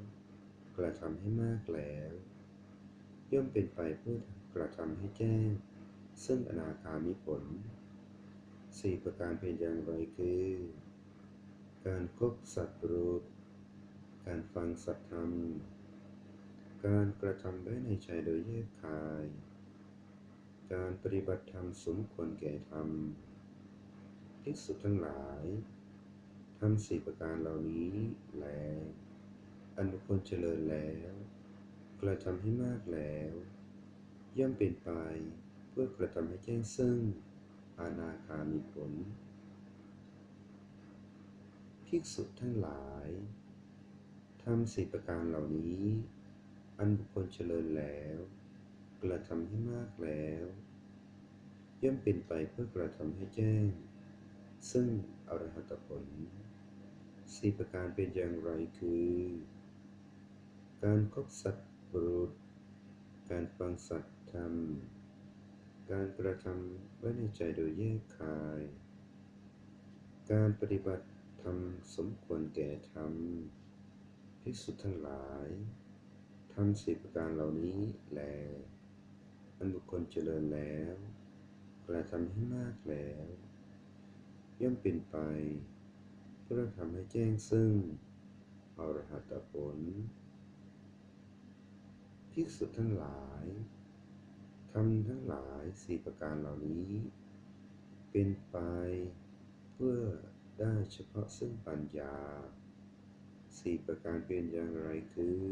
กระทำให้มากแล้วย่อมเป็นไปเพื่อกระทำให้แจ้งซึ่งอนาคามิผล4ประการเป็นอย่างไรคือการคบสัตว์รูปการฟังสัตธรรมการกระทำไว้ในใจโดยแยกคายการปฏิบัติธรรมสมควรแก่ธรรมภิกษุทั้งหลายทำ4ประการเหล่านี้แลอันบุคคลเจริญแล้วกระทำให้มากแล้วย่อมเป็นไปเพื่อกระทำให้แจ้งซึ่งอนาคามิผลภิกษุทั้งหลายทำ4ประการเหล่านี้อันบุคคลเจริญแล้วกระทำให้มากแล้วย่อมเป็นไปเพื่อกระทำให้แจ้งซึ่งอรหัตผล4ประการเป็นอย่างไรคือการคบสัตว์บุรุษการฟังสัตธรรมการกระทำไว้ในใจโดยแยกคายการปฏิบัติธรรมสมควรแก่ธรรมภิกษุทั้งหลายทำ4ประการเหล่านี้แลอันบุคคลเจริญแล้วกระทำให้มากแล้วย่อมเป็นไปเพื่อทำให้แจ้งซึ่งอรหัตผลภิกษุทั้งหลายทำทั้งหลาย4ประการเหล่านี้เป็นไปเพื่อได้เฉพาะซึ่งปัญญา4ประการเป็นอย่างไรคือ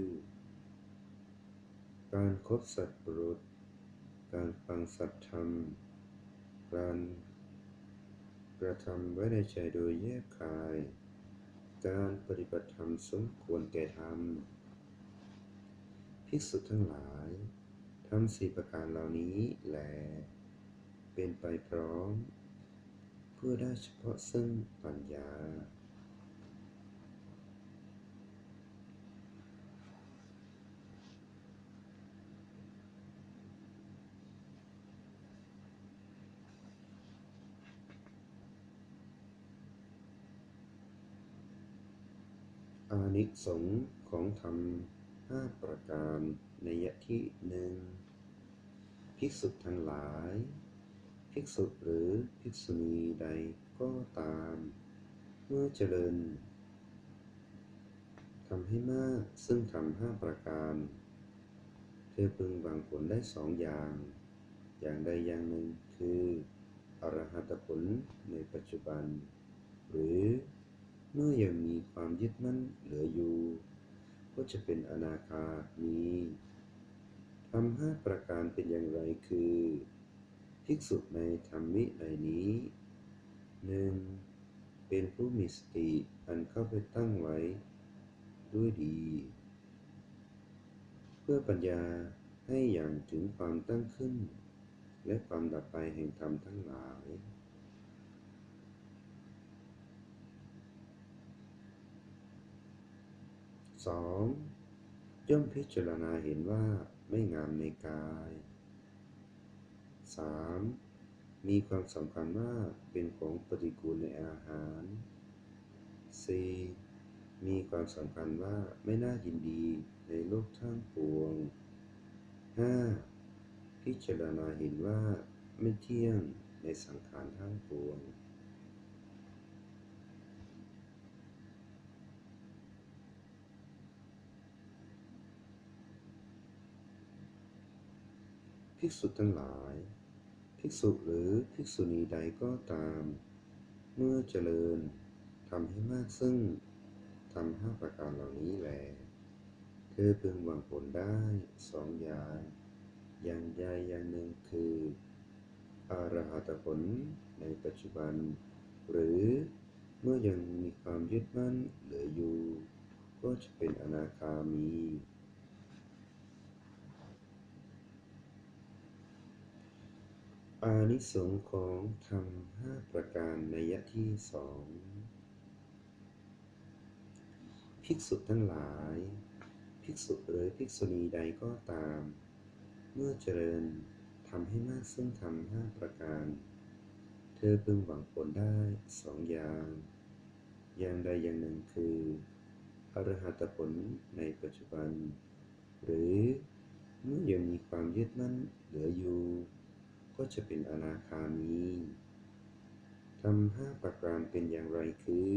การคบสัตว์บุรุษการฟังสัตธรรมการกระทำไว้ในใจโดยแยกคายการปฏิบัติธรรมสมควรแก่ธรรมภิกษุทั้งหลายทำ4ประการเหล่านี้แลเป็นไปพร้อมเพื่อได้เฉพาะซึ่งปัญญาอานิสงส์ของธรรม5ประการนัยยะที่1ภิกษุทั้งหลายภิกษุหรือภิกษุณีใดก็ตามเมื่อเจริญทำให้มากซึ่งธรรม5ประการเธอพึงหวังผลได้2อย่างอย่างใดอย่างหนึ่งคืออรหัตผลในปัจจุบันหรือเมื่อยังมีความยึดมั่นเหลืออยู่ก็จะเป็นอนาคามีธรรม5ประการเป็นอย่างไรคือภิกษุในธรรมวินัยนี้ 1. เป็นผู้มีสติอันเข้าไปตั้งไว้ด้วยดีเพื่อปัญญาให้อย่างถึงความตั้งขึ้นและความดับไปแห่งธรรมทั้งหลาย 2. ย่อมพิจารณาเห็นว่าไม่งามในกาย 3. มีความสำคัญว่าเป็นของปฏิกูลในอาหาร 4. มีความสำคัญว่าไม่น่ายินดีในโลกทั้งปวง 5. พิจารณาเห็นว่าไม่เที่ยงในสังขารทั้งปวงภิกษุทั้งหลายภิกษุหรือภิกษุณีใดก็ตามเมื่อเจริญทำให้มากซึ่งทำ5ประการเหล่านี้แลเธอพึงหวังผลได้2อย่างอย่างใดอย่างหนึ่งคืออรหัตผลในปัจจุบันหรือเมื่อยังมีความยึดมั่นเหลืออยู่ก็จะเป็นอนาคามี อานิสงส์ของธรรม5ประการนัยยะที่2ภิกษุทั้งหลายภิกษุหรือภิกษุณีใดก็ตามเมื่อเจริญทำให้มากซึ่งธรรม5ประการเธอพึงหวังผลได้2อย่างใดอย่างหนึ่งคืออรหัตผลในปัจจุบันหรือเมื่อยังมีความยึดมั่นเหลืออยู่ก็จะเป็นอนาคามีธรรม5ประการเป็นอย่างไรคือ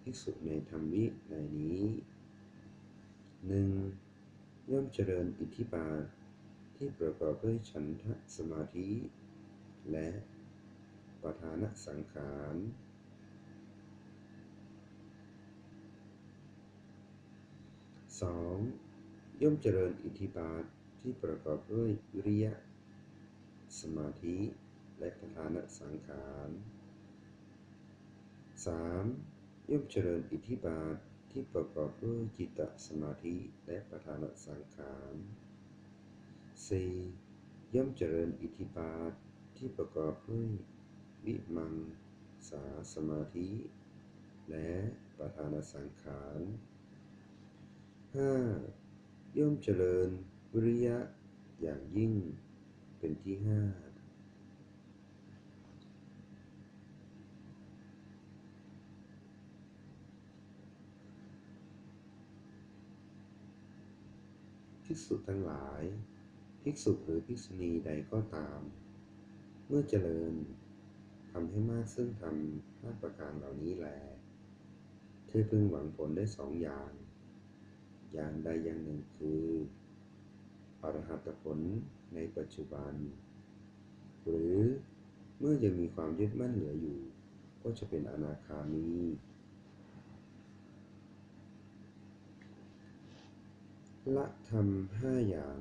ภิกษุในธรรมวินัยนี้ 1. ย่อมเจริญอิทธิบาทที่ประกอบด้วยฉันทะสมาธิและปทานสังขาร 2. ย่อมเจริญอิทธิบาทที่ประกอบด้วยวิริยะสมาธิและปทานสังขาร 3. ย่อมเจริญอิทธิบาทที่ประกอบด้วยจิตตสมาธิและปทานสังขาร 4. ย่อมเจริญอิทธิบาทที่ประกอบด้วยวิมังสาสมาธิและปทานสังขาร 5. ย่อมเจริญวิริยะอย่างยิ่งเป็นที่5ภิกษุทั้งหลายภิกษุหรือภิกษุณีใดก็ตามเมื่อเจริญทำให้มากซึ่งธรรม5ประการเหล่านี้แลเธอพึงหวังผลได้2อย่างใดอย่างหนึ่งคืออรหัตผลในปัจจุบันหรือเมื่อยังมีความยึดมั่นเหลืออยู่ก็จะเป็นอนาคามีละธรรม5อย่าง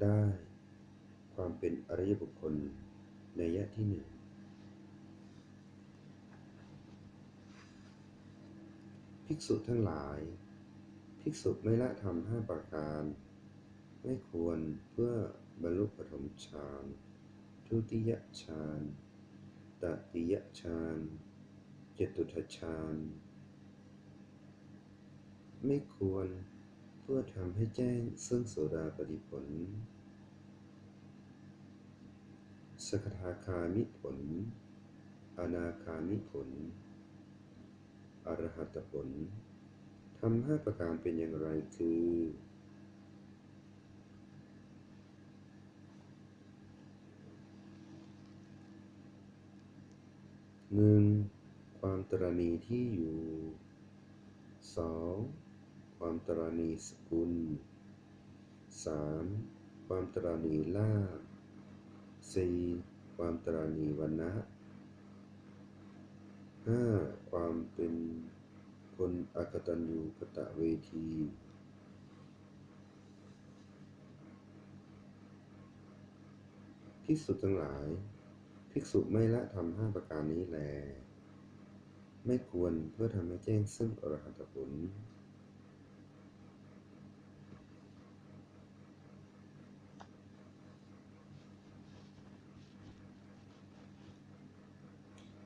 ได้ความเป็นอริยบุคคลนัยยะที่1ภิกษุทั้งหลายภิกษุไม่ละธรรม5ประการไม่ควรเพื่อบรรลุปฐมฌานทุติยฌานตติยฌานจตุตถฌานไม่ควรเพื่อทำให้แจ้งซึ่งโสดาปัตติผลสกทาคามิผลอนาคามิผลอรหัตผลธรรม5ประการเป็นอย่างไรคือ 1. ความตรณีที่อยู่ 2. ความตรณีสกุล 3. ความตรณีลาภ 4. ความตรณีวรรณะ 5. ความเป็นคนอกตัญญูกตเวทีภิกษุทั้งหลายภิกษุไม่ละธรรม5ประการนี้แลไม่ควรเพื่อทำให้แจ้งซึ่งอรหัตผล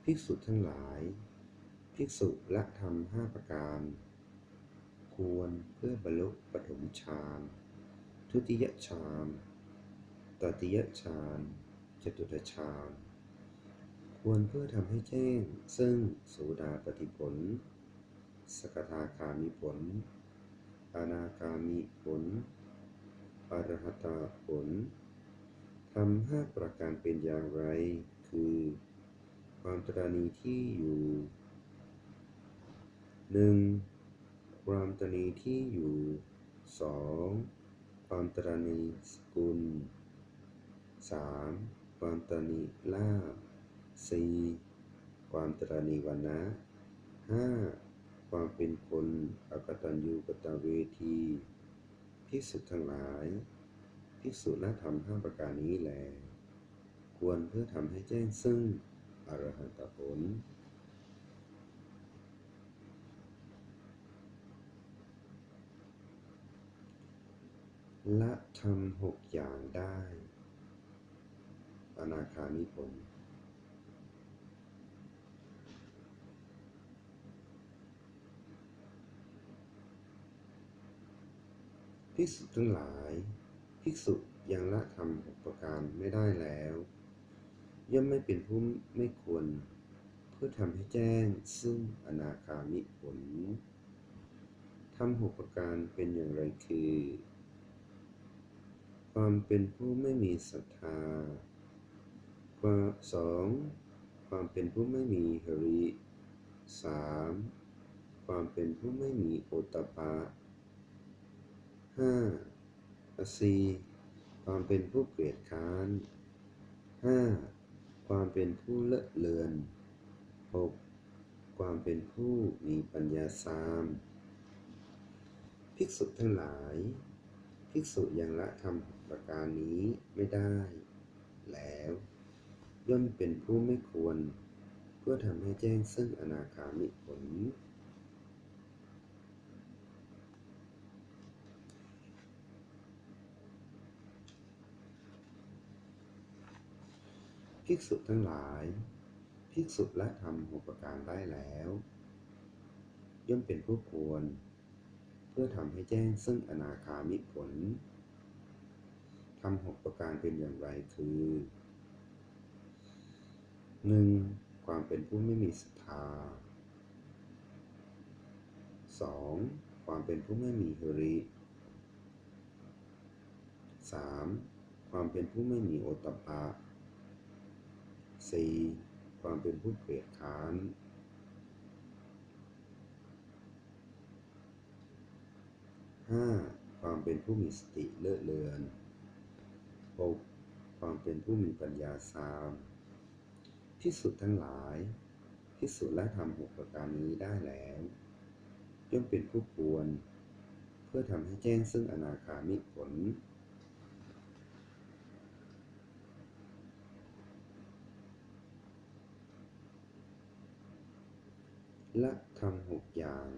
ภิกษุทั้งหลายภิกษุละธรรม5ประการควรเพื่อบรรลุปฐมฌานทุติยฌานตติยฌานจตุตถฌานควรเพื่อทำให้แจ้งซึ่งโสดาปัตติผลสกทาคามิผลอนาคามิผลอรหัตผลธรรม5ประการเป็นอย่างไรคือความตรณีที่อยู่ 1. ความตรณีที่อยู่ 2. ความตรณีสกุล 3. ความตรณีลาภ 4. ความตรณีวรรณะ 5. ความเป็นคนอกตัญญูกตเวทีภิกษุทั้งหลายภิกษุละธรรม5ประการนี้แลควรเพื่อทำให้แจ้งซึ่งอรหัตผลละธรรม6อย่างได้อ นาคามิผลภิกษุทั้งหลายภิกษุยังละธรรม6ประการไม่ได้แล้วย่อมไม่เป็นผู้ไม่ควรเพื่อทำให้แจ้งซึ่งอนาคามิผลธรรม6ประการเป็นอย่างไรคือความเป็นผู้ไม่มีศรัทธา2. ความเป็นผู้ไม่มีหริ 3. ความเป็นผู้ไม่มีโอตตัปปะ 4. ความเป็นผู้เกลียดค้าน 5. ความเป็นผู้เลอะเลือน 6. ความเป็นผู้มีปัญญาสามภิกษุทั้งหลายภิกษุยังละธรรม6ประการนี้ไม่ได้แล้วย่อมเป็นผู้ไม่ควรเพื่อทำให้แจ้งซึ่งอนาคามิผลภิกษุทั้งหลายภิกษุละธรรม6ประการได้แล้วย่อมเป็นผู้ควรเพื่อทำให้แจ้งซึ่งอนาคามิผลธรรม6ประการเป็นอย่างไรคือ 1. ความเป็นผู้ไม่มีศรัทธา 2. ความเป็นผู้ไม่มีหริ 3. ความเป็นผู้ไม่มีโอตตัปปะ 4. ความเป็นผู้เกลียดค้าน 5. ความเป็นผู้มีสติเลอะเลือน 6. ความเป็นผู้มีปัญญาสามภิกษุทั้งหลายภิกษุละธรรม6ประการนี้ได้แล้วย่อมเป็นผู้ควรเพื่อทำให้แจ้งซึ่งอนาคามิผลละธรรม6อย่าง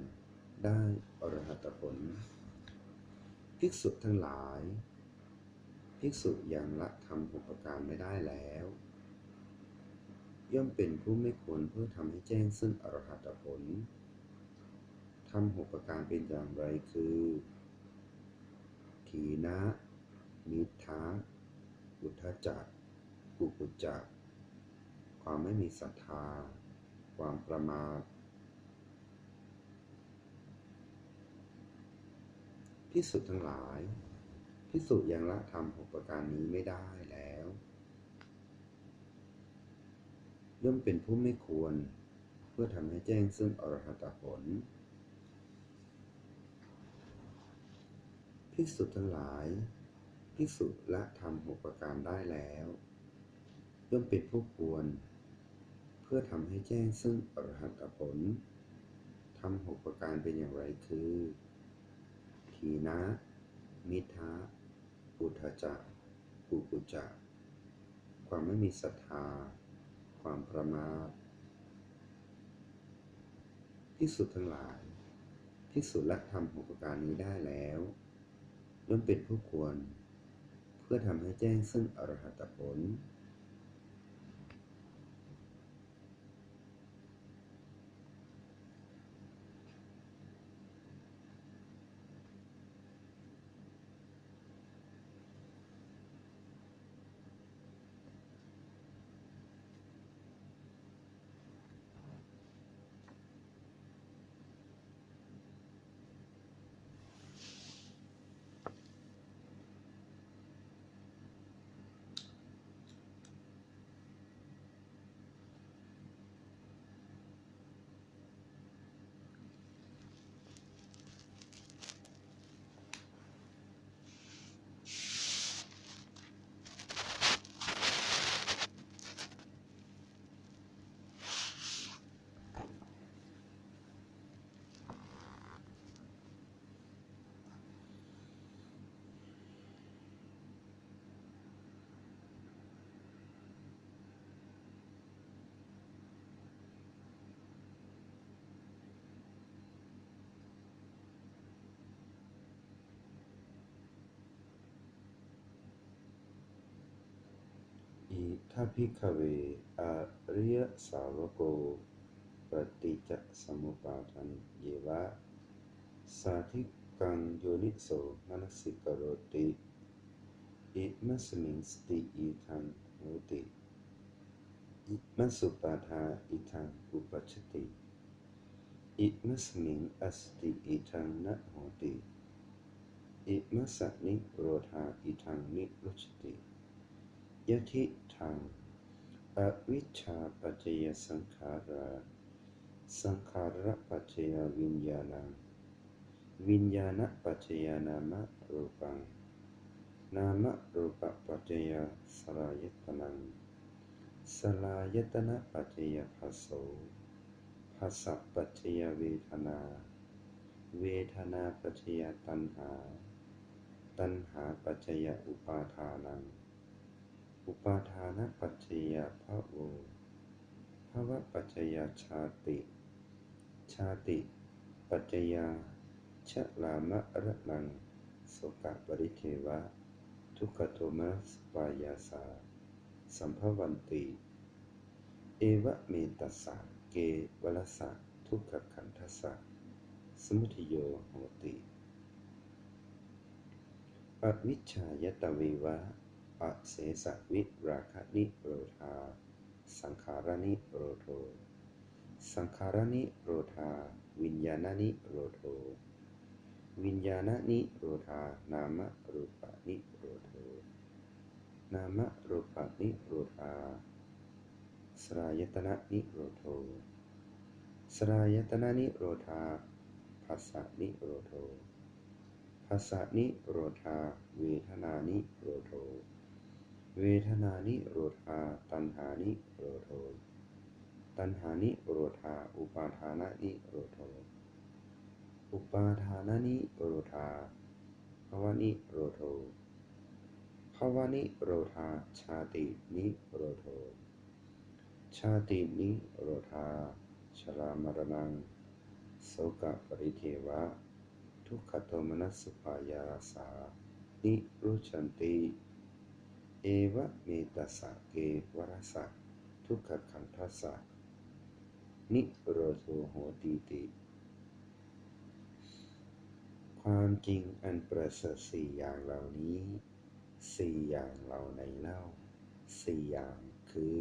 ได้อรหัตผลภิกษุทั้งหลายภิกษุยังละธรรม6ประการไม่ได้แล้วย่อมเป็นผู้ไม่ควรเพื่อทำให้แจ้งซึ่งอรหัตผลธรรม6ประการเป็นอย่างไรคือถีนะมิทธะอุทธัจจะกุกุจจะความไม่มีศรัทธาความประมาทภิกษุทั้งหลายภิกษุยังละธรรม6ประการนี้ไม่ได้แล้วย่อมเป็นผู้ไม่ควรเพื่อทำให้แจ้งซึ่งอรหัตผลภิกษุทั้งหลายภิกษุละธรรม6ประการได้แล้วย่อมเป็นผู้ควรเพื่อทำให้แจ้งซึ่งอรหัตผลธรรม6ประการเป็นอย่างไรคือถีนะมิทธะอุทธัจจะกุกุจจะความไม่มีศรัทธาความประมาทภิกษุทั้งหลายภิกษุละธรรม6ประการนี้ได้แล้วย่อมเป็นผู้ควรเพื่อทำให้แจ้งซึ่งอรหัตผล ทัพพิกขเวอริยสาวโกปฏิจจสมุปบาทันเยวะสาธิกังโยนิโสมนสิกโรติอิมัสมิงสติอิทังโหติอิมัสสุปาทาอิทังอุปัชชติอิมัสมิงอสติอิทังนะโหติอิมัสสนิโรธาอิทังนิโรชติยะทิทังอวิชชาปัจจยสังขาราสังขาระปัจจยวิญญาณังวิญญาณปัจจยนามรูปังนามรูปปัจจยสลายตนังสลายตนะปัจจยผัสโสผัสสะปัจจยเวทนาเวทนาปัจจยตัณหาตัณหาปัจจยอุปาทานังอุปาทานปัจจยภโวภวปัจจยชาติชาติปัจจยชรามรณังโสกปริเทวะทุกขโทมนัสวายาสาสัมภวันติเอวะเมตัสสะเกวลสะทุกขขันธัสสะสมุทัยโยโหติอวิชชายตเววะอเสสวิราคะนิโรธาสังขารนิโรโธสังขารนิโรธาวิญญาณนิโรโธวิญญาณนิโรธานามรูปนิโรโธนามรูปนิโรธาสลายตนะนิโรโธสลายตนะนิโรธาผัสสะนิโรโธผัสสะนิโรธาเวทนานิโรโธเวทนานิโรธาตัณหานิโรโธตัณหานิโรธาอุปาทานะนิโรโธอุปาทานะนิโรธาภวนิโรโธภวนิโรธาชาตินิโรโธชาตินิโรธาชรามรณังโสกปริเทวะทุกขโทมนัสสุปายาสานิรุชันติเอวะเมตัสสะเกวรสะทุกขขันธัสสะนิโรโธโหติติความจริงอันประเสริฐสี่อย่างเหล่านี้สี่อย่างเหล่าไหนเล่าสี่อย่างคือ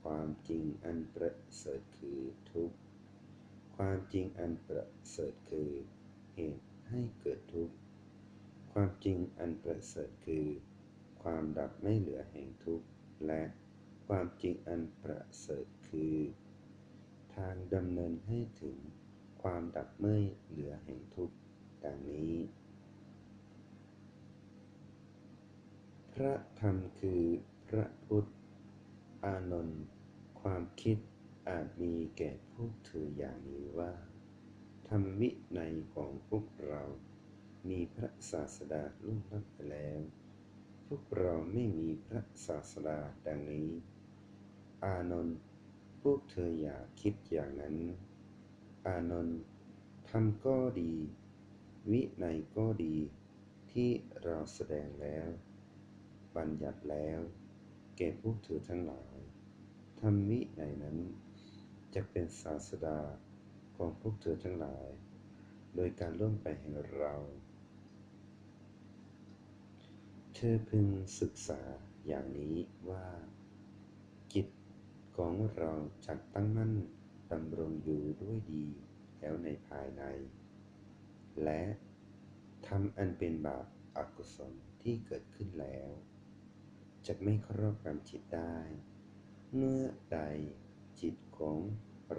ความจริงอันประเสริฐคือทุกข์ความจริงอันประเสริฐคือเหตุให้เกิดทุกข์ความจริงอันประเสริฐคือความดับไม่เหลือแห่งทุกข์และความจริงอันประเสริฐคือทางดำเนินให้ถึงความดับไม่เหลือแห่งทุกข์ดังนี้พระธรรมคือพระพุทธอานนท์ความคิดอาจมีแก่พวกเธออย่างนี้ว่าธรรมวินัยของพวกเรามีพระศาสดาล่วงลับไปแล้วพวกเราไม่มีพระศาสดาดังนี้อานนท์พวกเธออย่าคิดอย่างนั้นอานนท์ธรรมก็ดีวินัยก็ดีที่เราแสดงแล้วบัญญัติแล้วแก่พวกเธอทั้งหลายธรรมวินัยนั้นจะเป็นศาสดาของพวกเธอทั้งหลายโดยการล่วงไปแห่งเราเธอพึงศึกษาอย่างนี้ว่าจิตของเราจักตั้งมั่นดำรงอยู่ด้วยดีแล้วในภายในและทำอันเป็นบาปอกุศลที่เกิดขึ้นแล้วจะไม่ครอบงำจิตได้เมื่อใดจิตของ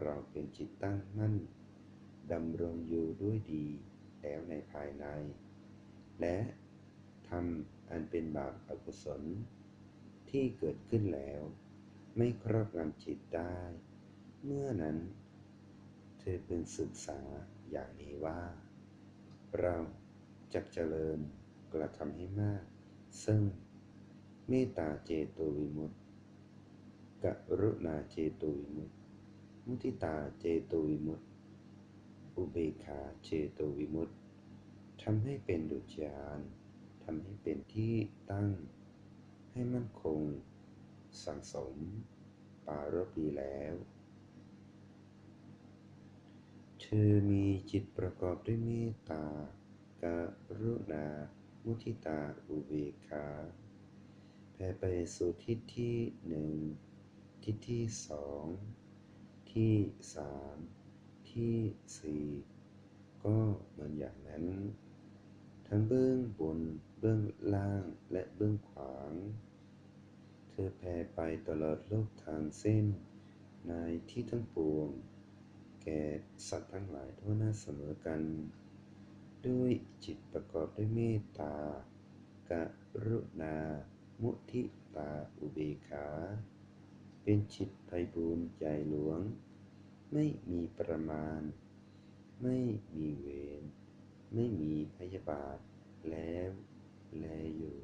เราเป็นจิตตั้งมั่นดำรงอยู่ด้วยดีแล้วในภายในและทำอันเป็นบาปอกุศลที่เกิดขึ้นแล้วไม่ครอบงำจิตได้เมื่อนั้นเธอพึงศึกษาอย่างนี้ว่าเราจักเจริญกระทำให้มากซึ่งเมตตาเจโตวิมุตติกรุณาเจโตวิมุตติมุทิตาเจโตวิมุตติอุเบกขาเจโตวิมุตติทำให้เป็นดุจยานทำให้เป็นที่ตั้งให้มั่นคง สั่งสมปรารภดีแล้วเธอมีจิตประกอบด้วยเมตตากรุณามุทิตาอุเบกขาแผ่ไปสู่ทิศที่หนึ่งทิศที่สองที่สามที่สี่ก็เหมือนอย่างนั้นทั้งเบื้องบนเบื้องล่างและเบื้องขวางเธอแผ่ไปตลอดโลกทางเส้นในที่ทั้งปวงแก่สัตว์ทั้งหลายทั่วหน้าเสมอกันด้วยจิตประกอบด้วยเมตตากรุณามุทิตาอุเบกขาเป็นจิตไพบูลย์ใหญ่หลวงไม่มีประมาณไม่มีเวรไม่มีพยาบาทแล้วแลอยู่